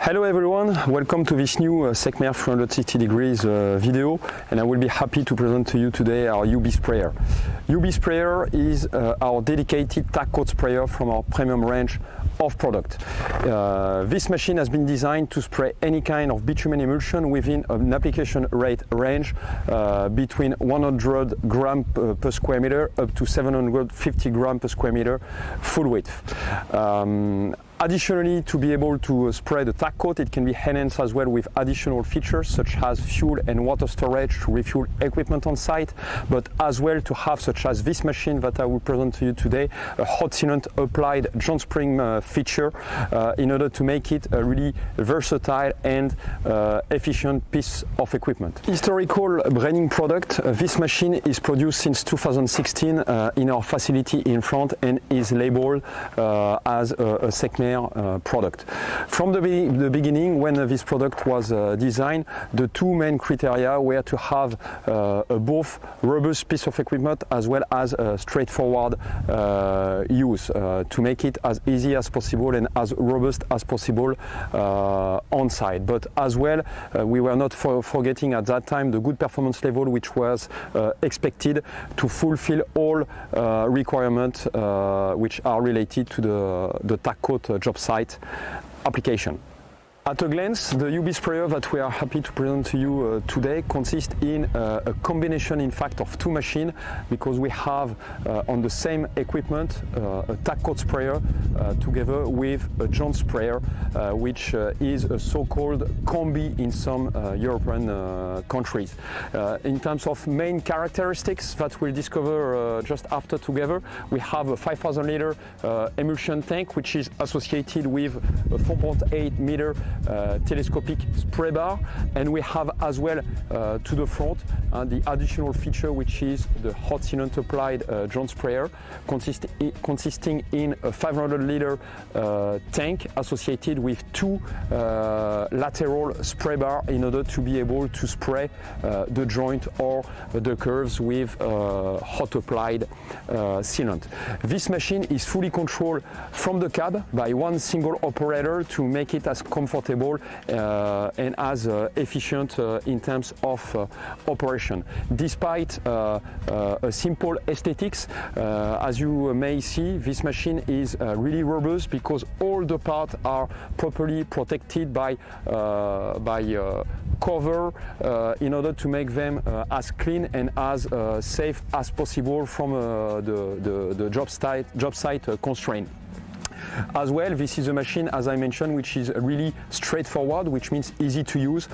Hello everyone, welcome to this new Secmer 360 degrees video, and I will be happy to present to you today our Ubsprayer. Ubsprayer is our dedicated tack coat sprayer from our premium range of product. This machine has been designed to spray any kind of bitumen emulsion within an application rate range between 100 grams per square meter up to 750 grams per square meter full width. Additionally, to be able to spray the tack coat, it can be enhanced as well with additional features such as fuel and water storage to refuel equipment on site, but as well to have such as this machine that I will present to you today, a hot sealant applied joint spring feature in order to make it a really versatile and efficient piece of equipment. Historical branding product, this machine is produced since 2016 in our facility in France and is labeled as a Secmer product. From the beginning, when this product was designed, the two main criteria were to have a both robust piece of equipment as well as a straightforward use to make it as easy as possible and as robust as possible on site. But as well, we were not forgetting at that time the good performance level which was expected to fulfill all requirements which are related to the tack coat job site application. At a glance, the Ubsprayer that we are happy to present to you today consists in a combination, in fact, of two machines, because we have on the same equipment a tack coat sprayer together with a joint sprayer, which is a so-called combi in some European countries. In terms of main characteristics that we'll discover just after together, we have a 5,000 liter emulsion tank, which is associated with a 4.8 meter telescopic spray bar, and we have as well to the front the additional feature which is the hot sealant applied joint sprayer consisting in a 500 liter tank associated with two lateral spray bar in order to be able to spray the joint or the curves with hot applied sealant. This machine is fully controlled from the cab by one single operator to make it as comfortable and as efficient in terms of operation. Despite a simple aesthetics, as you may see, this machine is really robust because all the parts are properly protected by cover in order to make them as clean and as safe as possible from the job site constraint. As well, this is a machine, as I mentioned, which is really straightforward, which means easy to use.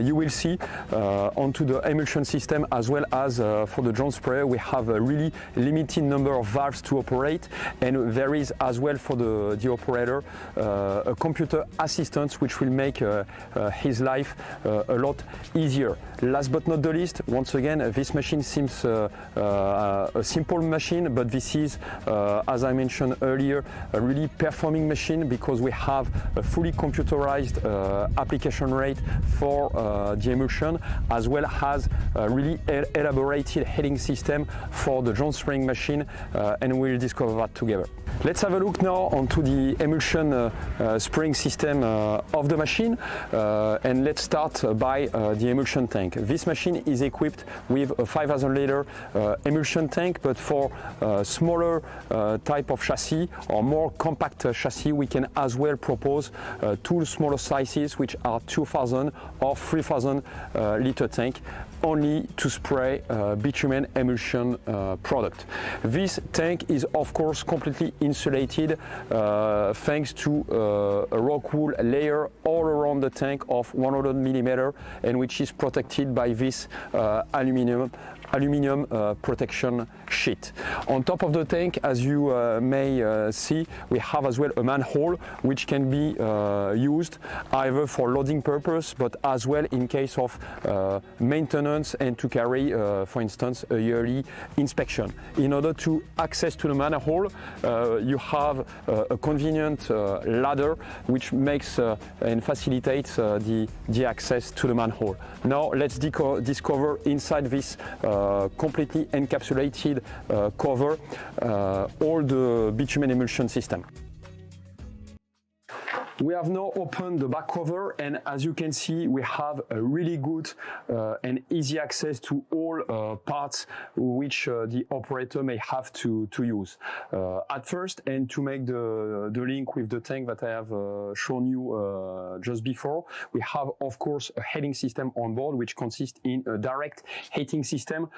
You will see onto the emulsion system as well as for the joint sprayer, we have a really limited number of valves to operate, and there is as well for the operator a computer assistant which will make his life a lot easier. Last but not the least, once again, this machine seems a simple machine, but this is, as I mentioned earlier, a really performing machine because we have a fully computerized application rate for the emulsion, as well as a really elaborated heading system for the joint spring machine, and we'll discover that together. Let's have a look now onto the emulsion spring system of the machine, and let's start by the emulsion tank. This machine is equipped with a 5,000 liter emulsion tank, but for smaller type of chassis or more compact chassis, we can as well propose two smaller sizes, which are 2,000 or 3,000 liter tank, only to spray bitumen emulsion product. This tank is of course completely insulated thanks to a rock wool layer all around the tank of 100 millimeter, and which is protected by this aluminum protection sheet. On top of the tank, as you may see, we have as well a manhole which can be used either for loading purpose, but as well in case of maintenance and to carry, for instance, a yearly inspection. In order to access to the manhole, you have a convenient ladder which makes and facilitates the access to the manhole. Now let's discover inside this completely encapsulated cover all the bitumen emulsion system. We have now opened the back cover, and as you can see, we have a really good and easy access to all parts which the operator may have to use. At first, and to make the link with the tank that I have shown you just before, we have, of course, a heating system on board, which consists in a direct heating system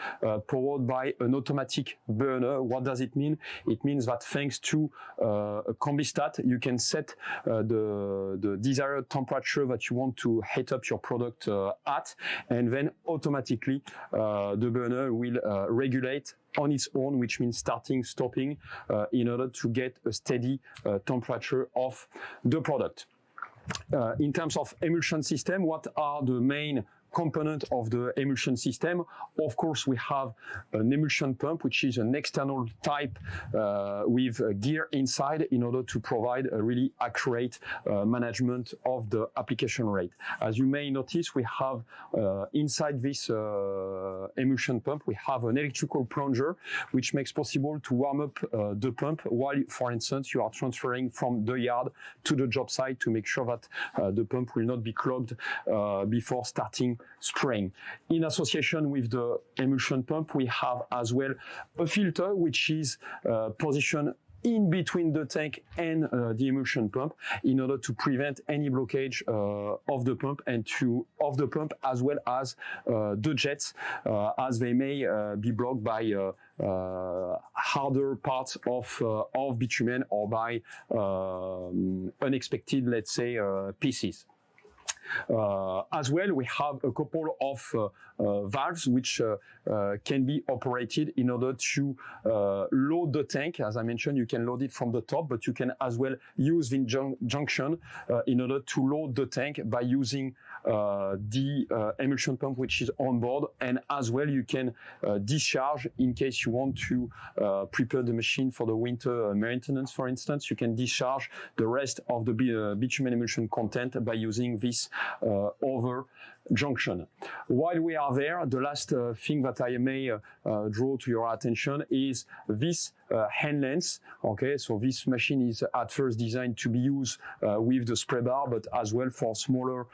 powered by an automatic burner. What does it mean? It means that thanks to a combistat, you can set the desired temperature that you want to heat up your product at, and then automatically the burner will regulate on its own, which means starting, stopping, in order to get a steady temperature of the product. In terms of emulsion system, what are the main component of the emulsion system? Of course, we have an emulsion pump, which is an external type with a gear inside in order to provide a really accurate management of the application rate. As you may notice, we have inside this emulsion pump, we have an electrical plunger, which makes possible to warm up the pump while, for instance, you are transferring from the yard to the job site to make sure that the pump will not be clogged before starting spraying. In association with the emulsion pump, we have as well a filter which is positioned in between the tank and the emulsion pump in order to prevent any blockage of the pump as well as the jets, as they may be blocked by harder parts of bitumen or by unexpected, let's say, pieces. As well, we have a couple of valves which can be operated in order to load the tank. As I mentioned, you can load it from the top, but you can as well use the junction in order to load the tank by using the emulsion pump which is on board, and as well you can discharge in case you want to prepare the machine for the winter maintenance, for instance. You can discharge the rest of the bitumen emulsion content by using this over junction. While we are there, the last thing that I may draw to your attention is this hand lens. Okay, so this machine is at first designed to be used with the spray bar, but as well for smaller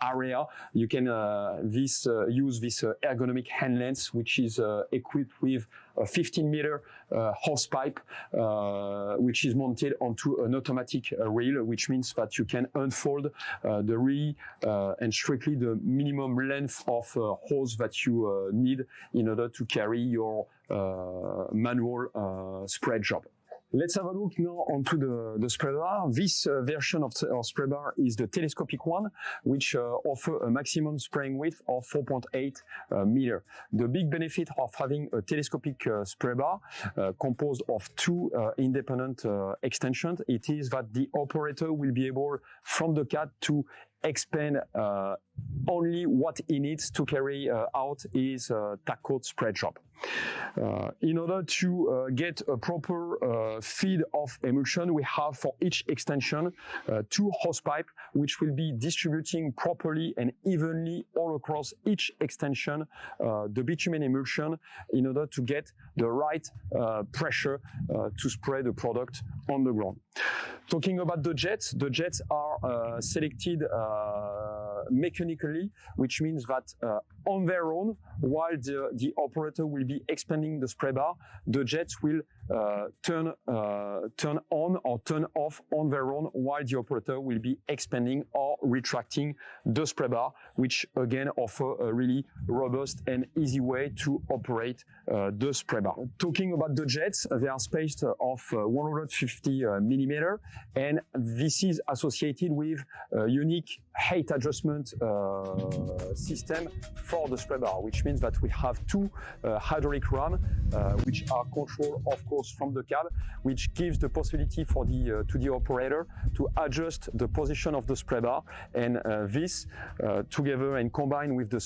area. You can use this ergonomic hand lens, which is equipped with a 15-meter hose pipe, which is mounted onto an automatic reel, which means that you can unfold the reel and strictly the minimum length of hose that you need in order to carry your manual spray job. Let's have a look now onto the spray bar. This version of spray bar is the telescopic one, which offer a maximum spraying width of 4.8 meter. The big benefit of having a telescopic spray bar composed of two independent extensions, it is that the operator will be able from the CAD to expand only what he needs to carry out his tack coat spray job. In order to get a proper feed of emulsion, we have for each extension two hose pipe which will be distributing properly and evenly all across each extension the bitumen emulsion in order to get the right pressure to spray the product on the ground. Talking about the jets are selected mechanically, which means that on their own, while the operator will be expanding the spray bar, the jets will turn on or turn off on their own while the operator will be expanding or retracting the spray bar, which again offer a really robust and easy way to operate the spray bar. Talking about the jets, they are spaced of 150 millimeter, and this is associated with a unique height adjustment system for the spray bar, which means that we have two hydraulic rams which are controlled, of course, from the cab, which gives the possibility for to the operator to adjust the position of the spray bar, and this together and combined with the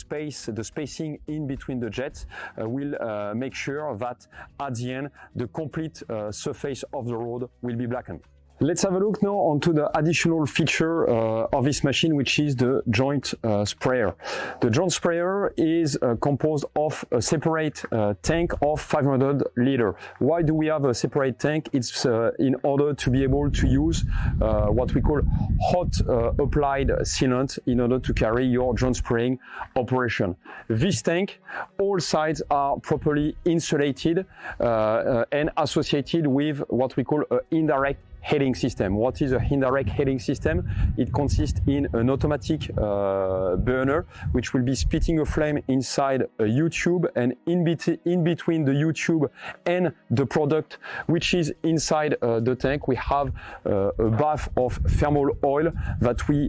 spacing in between the jets will make sure that at the end the complete surface of the road will be blackened. Let's have a look now onto the additional feature of this machine, which is the joint sprayer. The joint sprayer is composed of a separate tank of 500 liter. Why do we have a separate tank? It's in order to be able to use what we call hot applied sealant in order to carry your joint spraying operation. This tank, all sides are properly insulated and associated with what we call an indirect heating system. What is a indirect heating system? It consists in an automatic burner which will be spitting a flame inside a U-tube, and in between the U-tube and the product which is inside the tank, we have a bath of thermal oil that we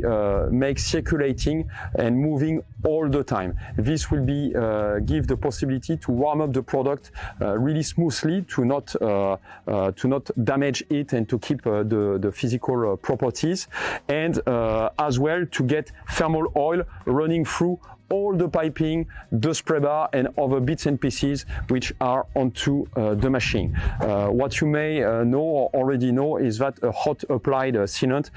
make circulating and moving all the time. This will be give the possibility to warm up the product really smoothly, to not damage it and to keep the physical properties, and as well to get thermal oil running through all the piping, the spray bar and other bits and pieces which are onto the machine. What you may know or already know is that a hot applied sealant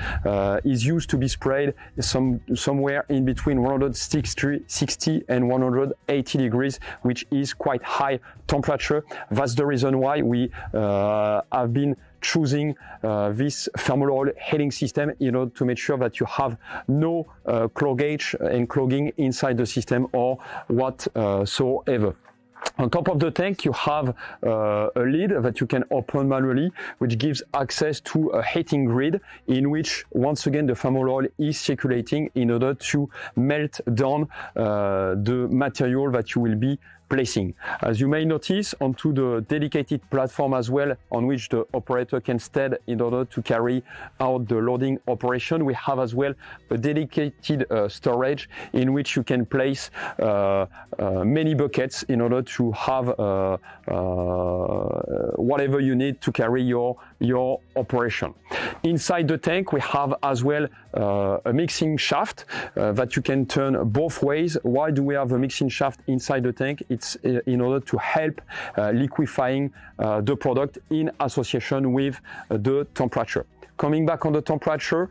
is used to be sprayed somewhere in between 160 and 180 degrees, which is quite high temperature. That's the reason why we have been choosing this thermal oil heating system in order to make sure that you have no cloggage and clogging inside the system or whatsoever. On top of the tank, you have a lid that you can open manually, which gives access to a heating grid in which, once again, the thermal oil is circulating in order to melt down the material that you will be placing. As you may notice, onto the dedicated platform as well, on which the operator can stand in order to carry out the loading operation, we have as well a dedicated storage in which you can place many buckets in order to have whatever you need to carry your operation. Inside the tank, we have as well a mixing shaft that you can turn both ways. Why do we have a mixing shaft inside the tank? It's in order to help liquefying the product in association with the temperature. Coming back on the temperature,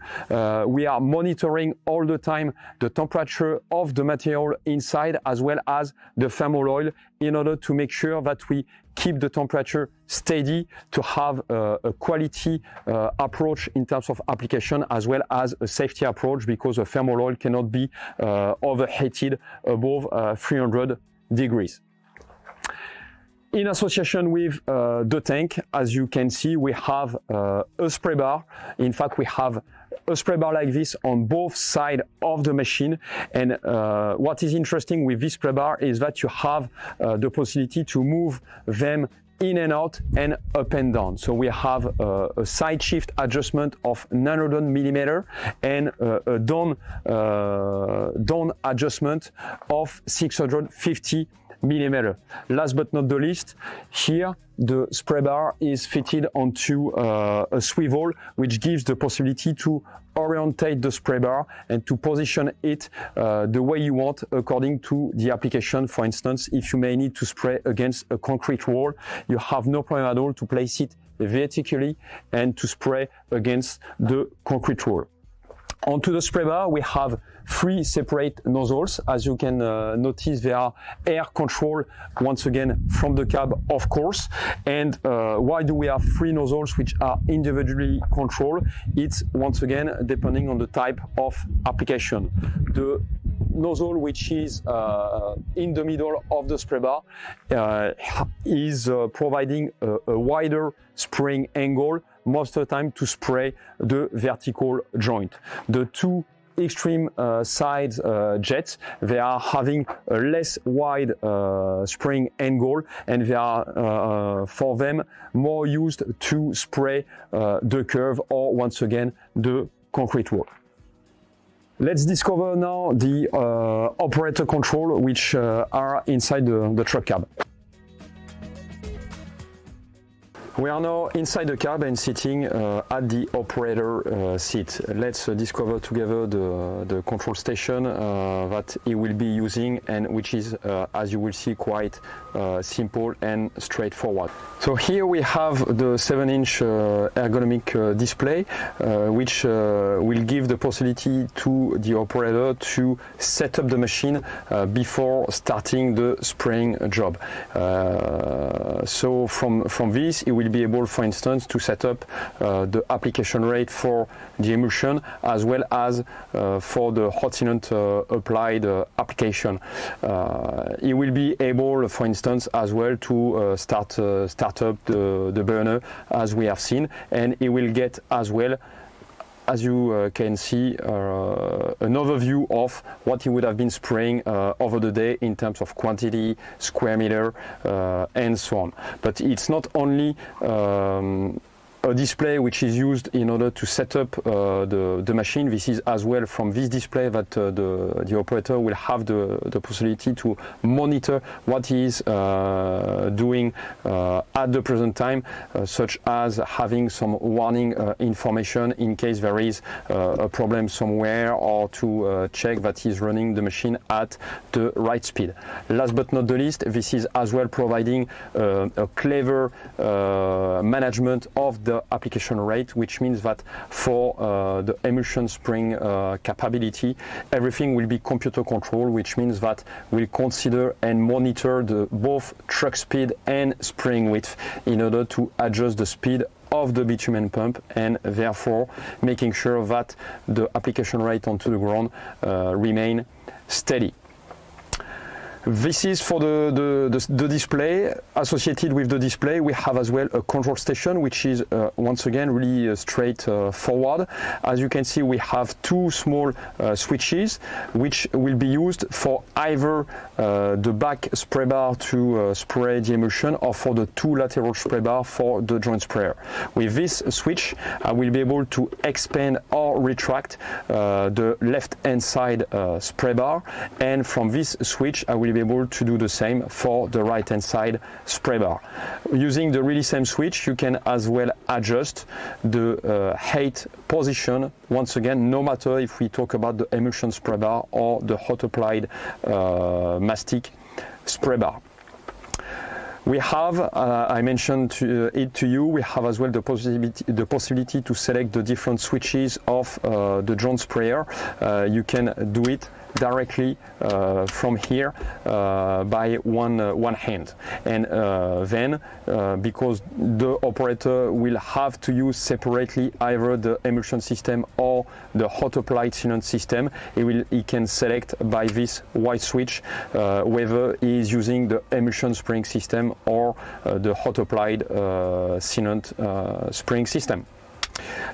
we are monitoring all the time the temperature of the material inside as well as the thermal oil in order to make sure that we keep the temperature steady, to have a quality approach in terms of application as well as a safety approach, because the thermal oil cannot be overheated above 300 degrees. In association with the tank, as you can see, we have a spray bar. In fact, we have a spray bar like this on both sides of the machine. And what is interesting with this spray bar is that you have the possibility to move them in and out and up and down. So we have a side shift adjustment of 900 millimeter and a down adjustment of 650 millimeter. Last but not the least, here the spray bar is fitted onto a swivel, which gives the possibility to orientate the spray bar and to position it the way you want according to the application. For instance, if you may need to spray against a concrete wall, you have no problem at all to place it vertically and to spray against the concrete wall. Onto the spray bar, we have 3 separate nozzles. As you can notice, they are air controlled, once again, from the cab, of course. And why do we have 3 nozzles which are individually controlled? It's, once again, depending on the type of application. The nozzle which is in the middle of the spray bar is providing a wider spraying angle most of the time to spray the vertical joint. The 2 extreme sides jets, they are having a less wide spraying angle, and they are for them more used to spray the curve or, once again, the concrete wall. Let's discover now the operator control which are inside the truck cab. We are now inside the cab and sitting at the operator seat. Let's discover together the control station that he will be using, and which is, as you will see, quite simple and straightforward. So here we have the 7-inch ergonomic display, which will give the possibility to the operator to set up the machine before starting the spraying job. So from this, he will be able, for instance, to set up the application rate for the emulsion as well as for the hot sealant applied application. He will be able, for instance, as well to start up the burner as we have seen, and he will get as well, as you can see, an overview of what he would have been spraying over the day in terms of quantity, square meter, and so on. But it's not only a display which is used in order to set up the machine. This is as well from this display that the operator will have the possibility to monitor what he is doing at the present time, such as having some warning information in case there is a problem somewhere, or to check that he's running the machine at the right speed. Last but not the least, this is as well providing a clever management of the application rate, which means that for the emulsion spring capability, everything will be computer controlled, which means that we'll consider and monitor both truck speed and spraying width in order to adjust the speed of the bitumen pump, and therefore making sure that the application rate onto the ground remain steady. This is for the display. Associated with the display, we have as well a control station, which is once again really straightforward. As you can see, we have two small switches which will be used for either the back spray bar to spray the emulsion, or for the two lateral spray bar for the joint sprayer. With this switch, I will be able to expand or retract the left hand side spray bar, and from this switch I will be able to do the same for the right hand side spray bar. Using the really same switch, you can as well adjust the height position, once again, no matter if we talk about the emulsion spray bar or the hot applied mastic spray bar. We have, I mentioned it to you, we have as well the possibility to select the different switches of the joint sprayer. You can do it directly from here by one hand, and then because the operator will have to use separately either the emulsion system or the hot applied sealant system, he can select by this white switch whether he is using the emulsion spraying system or the hot applied sealant spraying system.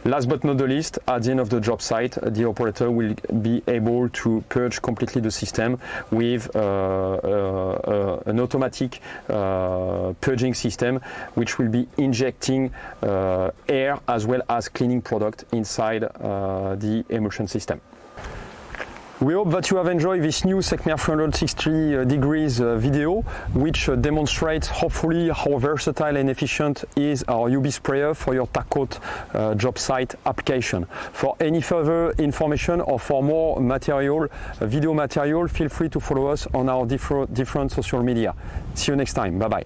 Last but not the least, at the end of the job site, the operator will be able to purge completely the system with an automatic purging system, which will be injecting air as well as cleaning product inside the emulsion system. We hope that you have enjoyed this new Secmer 360 degrees video, which demonstrates hopefully how versatile and efficient is our Ubsprayer for your tack coat job site application. For any further information or for more material, video material, feel free to follow us on our different social media. See you next time. Bye bye.